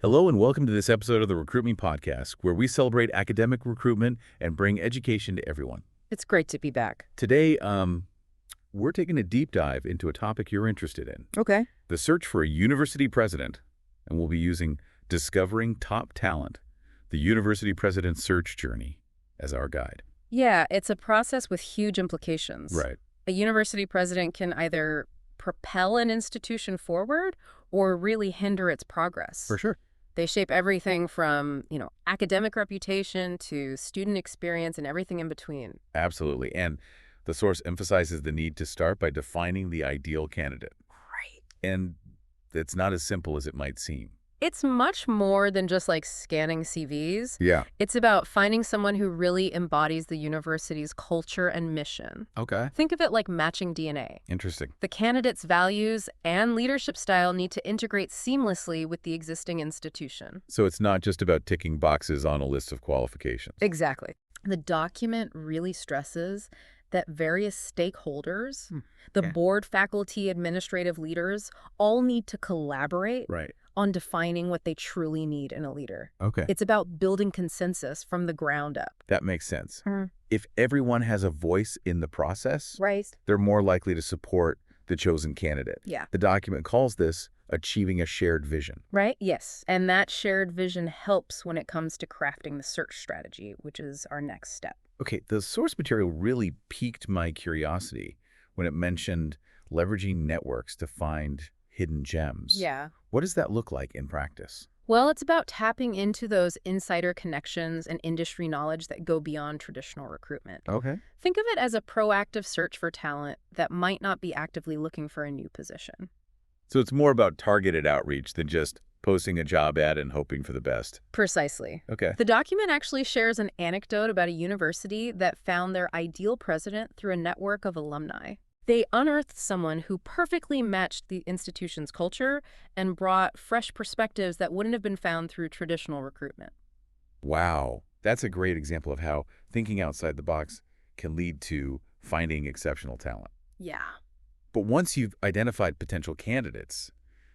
Hello and welcome to this episode of the Recruit Me Podcast, where we celebrate academic recruitment and bring education to everyone. It's great to be back. Today, we're taking a deep dive into a topic you're interested in, Okay. the search for a university president, and we'll be using Discovering Top Talent, the University President Search Journey, as our guide. Yeah, it's a process with huge implications. Right. A university president can either propel an institution forward or really hinder its progress. For sure. They shape everything from, academic reputation to student experience and everything in between. Absolutely. And the source emphasizes the need to start by defining the ideal candidate. Right. And it's not as simple as it might seem. It's much more than just like scanning CVs. Yeah. It's about finding someone who really embodies the university's culture and mission. Okay. Think of it like matching DNA. Interesting. The candidate's values and leadership style need to integrate seamlessly with the existing institution. So it's not just about ticking boxes on a list of qualifications. Exactly. The document really stresses that various stakeholders, the board, faculty, administrative leaders, all need to collaborate Right. on defining what they truly need in a leader. Okay. It's about building consensus from the ground up. That makes sense. If everyone has a voice in the process, Right. they're more likely to support the chosen candidate. Yeah. The document calls this achieving a shared vision. Right? Yes. And that shared vision helps when it comes to crafting the search strategy, which is our next step. Okay, the source material really piqued my curiosity when it mentioned leveraging networks to find hidden gems. Yeah. What does that look like in practice? Well, it's about tapping into those insider connections and industry knowledge that go beyond traditional recruitment. Okay. Think of it as a proactive search for talent that might not be actively looking for a new position. So it's more about targeted outreach than just posting a job ad and hoping for the best. Precisely. Okay. The document actually shares an anecdote about a university that found their ideal president through a network of alumni. They unearthed someone who perfectly matched the institution's culture and brought fresh perspectives that wouldn't have been found through traditional recruitment. Wow. That's a great example of how thinking outside the box can lead to finding exceptional talent. Yeah. But once you've identified potential candidates,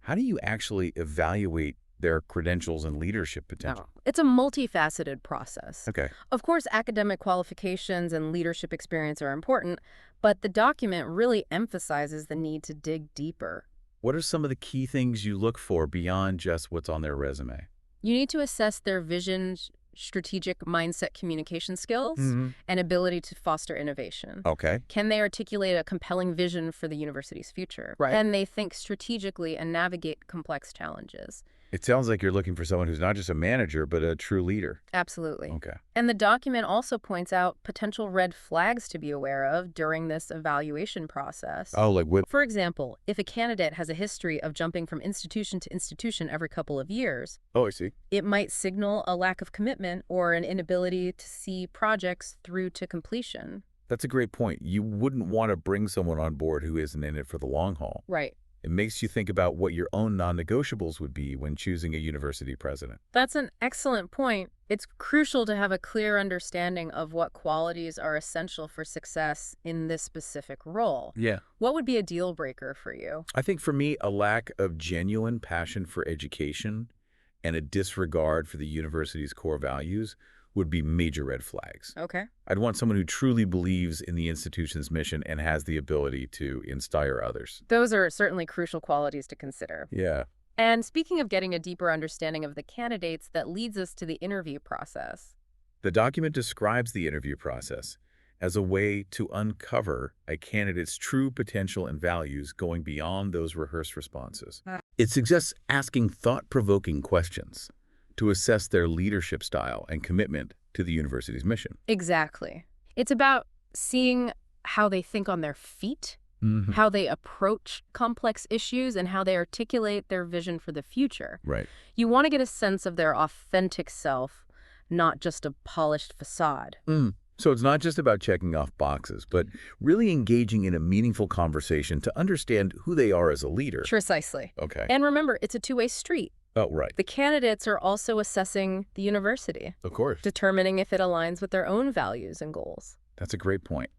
how do you actually evaluate their credentials and leadership potential? It's a multifaceted process. Okay. Of course, academic qualifications and leadership experience are important, but the document really emphasizes the need to dig deeper. What are some of the key things you look for beyond just what's on their resume? You need to assess their vision, strategic mindset, communication skills, and ability to foster innovation. Okay. Can they articulate a compelling vision for the university's future? Right. Can they think strategically and navigate complex challenges? It sounds like you're looking for someone who's not just a manager, but a true leader. Absolutely. Okay. And the document also points out potential red flags to be aware of during this evaluation process. Oh, like what? For example, if a candidate has a history of jumping from institution to institution every couple of years, Oh, I see. it might signal a lack of commitment or an inability to see projects through to completion. That's a great point. You wouldn't want to bring someone on board who isn't in it for the long haul. Right. It makes you think about what your own non-negotiables would be when choosing a university president. That's an excellent point. It's crucial to have a clear understanding of what qualities are essential for success in this specific role. Yeah. What would be a deal breaker for you? I think for me, a lack of genuine passion for education and a disregard for the university's core values would be major red flags. Okay. I'd want someone who truly believes in the institution's mission and has the ability to inspire others. Those are certainly crucial qualities to consider. Yeah. And speaking of getting a deeper understanding of the candidates, that leads us to the interview process. The document describes the interview process as a way to uncover a candidate's true potential and values going beyond those rehearsed responses. It suggests asking thought-provoking questions to assess their leadership style and commitment to the university's mission. Exactly. It's about seeing how they think on their feet, how they approach complex issues, and how they articulate their vision for the future. Right. You want to get a sense of their authentic self, not just a polished facade. So it's not just about checking off boxes, but really engaging in a meaningful conversation to understand who they are as a leader. Precisely. Okay. And remember, it's a two-way street. Oh, right. The candidates are also assessing the university, Of course. determining if it aligns with their own values and goals. That's a great point.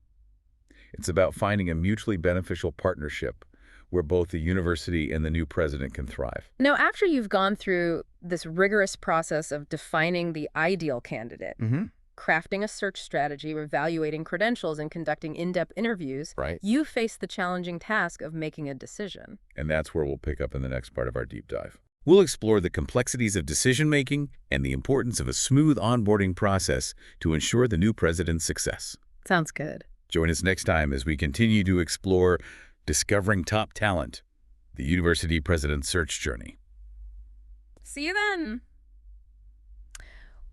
It's about finding a mutually beneficial partnership where both the university and the new president can thrive. Now, after you've gone through this rigorous process of defining the ideal candidate, crafting a search strategy, evaluating credentials, and conducting in-depth interviews, Right. you face the challenging task of making a decision. And that's where we'll pick up in the next part of our deep dive. We'll explore the complexities of decision-making and the importance of a smooth onboarding process to ensure the new president's success. Sounds good. Join us next time as we continue to explore discovering top talent, the university president search journey. See you then.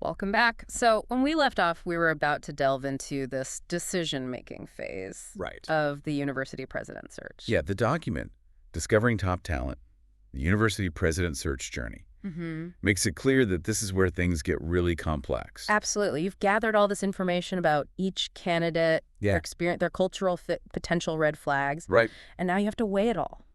Welcome back. So when we left off, we were about to delve into this decision-making phase Right. of the university president search. Yeah, the document, Discovering Top Talent, the University President Search Journey, makes it clear that this is where things get really complex. Absolutely. You've gathered all this information about each candidate, their experience, their cultural fit, potential red flags, Right. and now you have to weigh it all.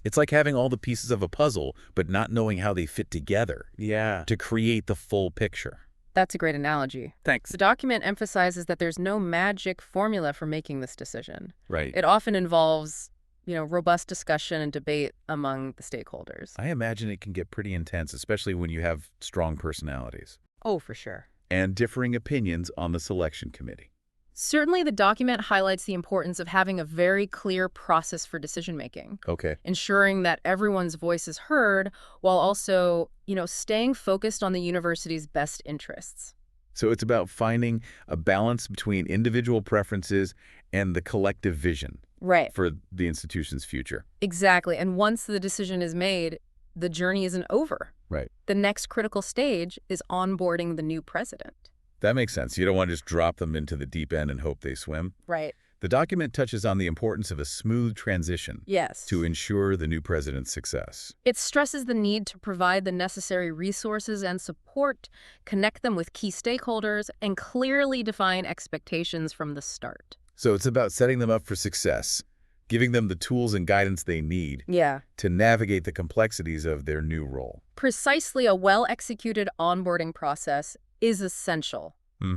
It's like having all the pieces of a puzzle, but not knowing how they fit together. Yeah. To create the full picture. That's a great analogy. Thanks. The document emphasizes that there's no magic formula for making this decision. Right. It often involves, robust discussion and debate among the stakeholders. I imagine it can get pretty intense, especially when you have strong personalities Oh, for sure. and differing opinions on the selection committee. Certainly, the document highlights the importance of having a very clear process for decision-making, Okay. ensuring that everyone's voice is heard while also, staying focused on the university's best interests. So it's about finding a balance between individual preferences and the collective vision Right. for the institution's future. Exactly. And once the decision is made, the journey isn't over. Right. The next critical stage is onboarding the new president. That makes sense. You don't want to just drop them into the deep end and hope they swim. Right. The document touches on the importance of a smooth transition Yes. to ensure the new president's success. It stresses the need to provide the necessary resources and support, connect them with key stakeholders, and clearly define expectations from the start. So it's about setting them up for success, giving them the tools and guidance they need Yeah. to navigate the complexities of their new role. Precisely, a well-executed onboarding process is essential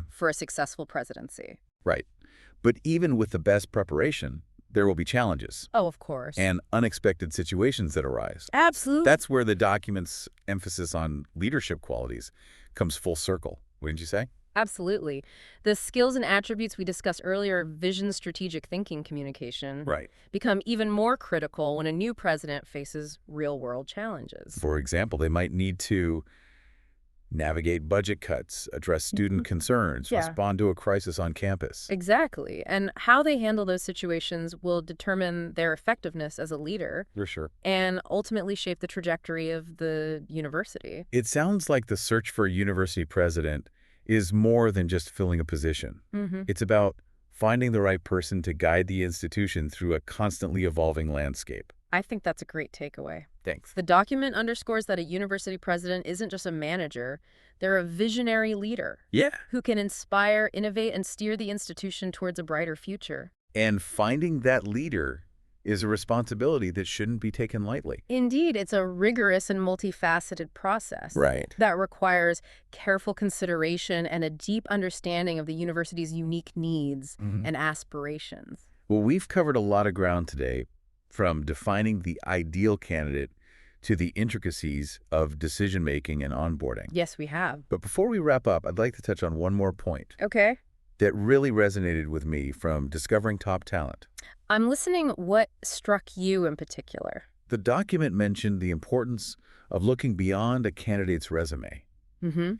for a successful presidency. Right. But even with the best preparation, there will be challenges Oh, of course. and unexpected situations that arise. Absolutely. That's where the document's emphasis on leadership qualities comes full circle, wouldn't you say? Absolutely. The skills and attributes we discussed earlier, vision, strategic thinking, communication, Right. become even more critical when a new president faces real-world challenges. For example, they might need to navigate budget cuts, address student concerns, Yeah. respond to a crisis on campus. Exactly. And how they handle those situations will determine their effectiveness as a leader For sure. and ultimately shape the trajectory of the university. It sounds like the search for a university president is more than just filling a position. It's about finding the right person to guide the institution through a constantly evolving landscape. I think that's a great takeaway. Thanks. The document underscores that a university president isn't just a manager, they're a visionary leader Yeah. who can inspire, innovate, and steer the institution towards a brighter future. And finding that leader is a responsibility that shouldn't be taken lightly. Indeed, it's a rigorous and multifaceted process. Right. That requires careful consideration and a deep understanding of the university's unique needs and aspirations. Well, we've covered a lot of ground today, from defining the ideal candidate to the intricacies of decision-making and onboarding. Yes, we have. But before we wrap up, I'd like to touch on one more point Okay. that really resonated with me from Discovering Top Talent. I'm listening. What struck you in particular? The document mentioned the importance of looking beyond a candidate's resume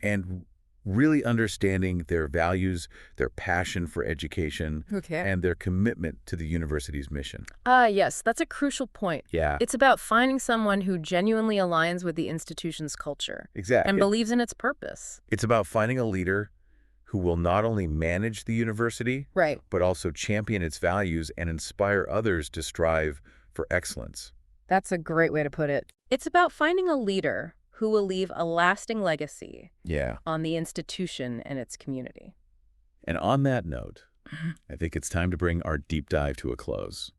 and really understanding their values, their passion for education, Okay. and their commitment to the university's mission. Yes, that's a crucial point. Yeah, It's about finding someone who genuinely aligns with the institution's culture exactly. and believes in its purpose. It's about finding a leader who will not only manage the university, Right. but also champion its values and inspire others to strive for excellence. That's a great way to put it. It's about finding a leader who will leave a lasting legacy Yeah. on the institution and its community. And on that note, I think it's time to bring our deep dive to a close.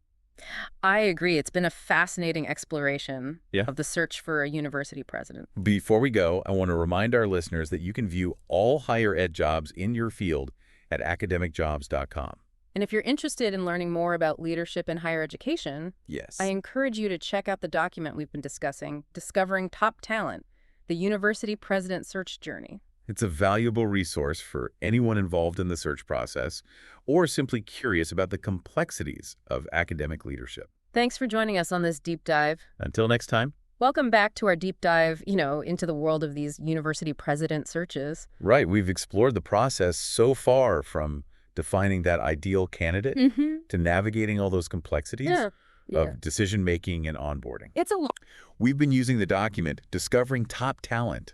I agree. It's been a fascinating exploration Yeah. of the search for a university president. Before we go, I want to remind our listeners that you can view all higher ed jobs in your field at academicjobs.com. And if you're interested in learning more about leadership in higher education, Yes. I encourage you to check out the document we've been discussing, Discovering Top Talent, the University President Search Journey. It's a valuable resource for anyone involved in the search process or simply curious about the complexities of academic leadership. Thanks for joining us on this deep dive. Until next time. Welcome back to our deep dive, into the world of these university president searches. Right. We've explored the process so far from defining that ideal candidate to navigating all those complexities of decision-making and onboarding. It's a lot. We've been using the document Discovering Top Talent,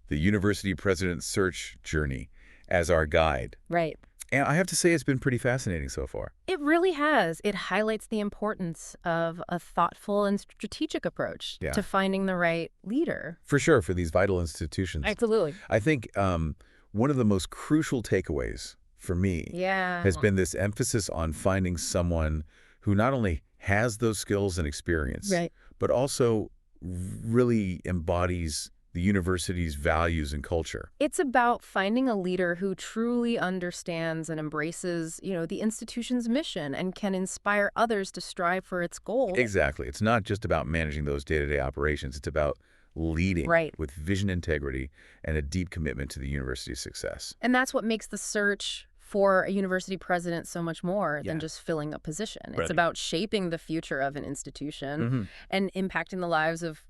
the University President Search Journey, as our guide. Right. And I have to say it's been pretty fascinating so far. It really has. It highlights the importance of a thoughtful and strategic approach to finding the right leader. For sure, for these vital institutions. Absolutely. I think one of the most crucial takeaways for me has been this emphasis on finding someone who not only has those skills and experience, but also really embodies the university's values and culture. It's about finding a leader who truly understands and embraces, the institution's mission and can inspire others to strive for its goals. Exactly. It's not just about managing those day-to-day operations. It's about leading with vision integrity and a deep commitment to the university's success. And that's what makes the search for a university president so much more than just filling a position. It's about shaping the future of an institution and impacting the lives of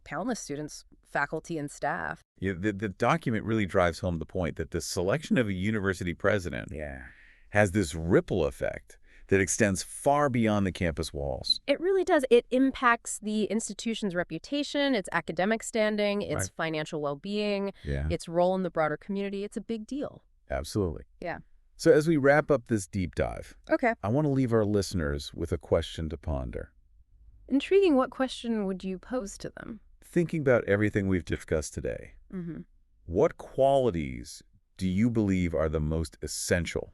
countless students, faculty, and staff. The document really drives home the point that the selection of a university president has this ripple effect that extends far beyond the campus walls. It really does. It impacts the institution's reputation, its academic standing, its financial well-being, its role in the broader community. It's a big deal. Absolutely. Yeah. So as we wrap up this deep dive, okay, I want to leave our listeners with a question to ponder. Intriguing. What question would you pose to them? Thinking about everything we've discussed today, what qualities do you believe are the most essential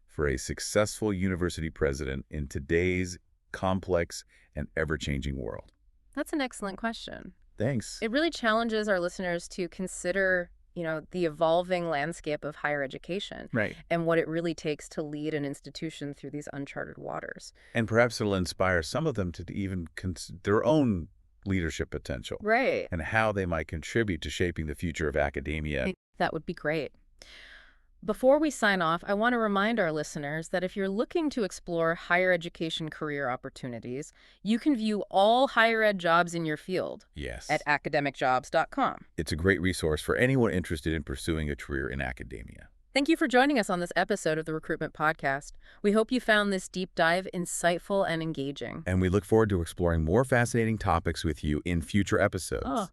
for a successful university president in today's complex and ever-changing world? That's an excellent question. Thanks. It really challenges our listeners to consider, the evolving landscape of higher education and what it really takes to lead an institution through these uncharted waters. And perhaps it'll inspire some of them to even consider their own leadership potential and how they might contribute to shaping the future of academia. That would be great. Before we sign off, I want to remind our listeners that if you're looking to explore higher education career opportunities, you can view all higher ed jobs in your field at academicjobs.com. It's a great resource for anyone interested in pursuing a career in academia. Thank you for joining us on this episode of the Recruitment Podcast. We hope you found this deep dive insightful and engaging. And we look forward to exploring more fascinating topics with you in future episodes.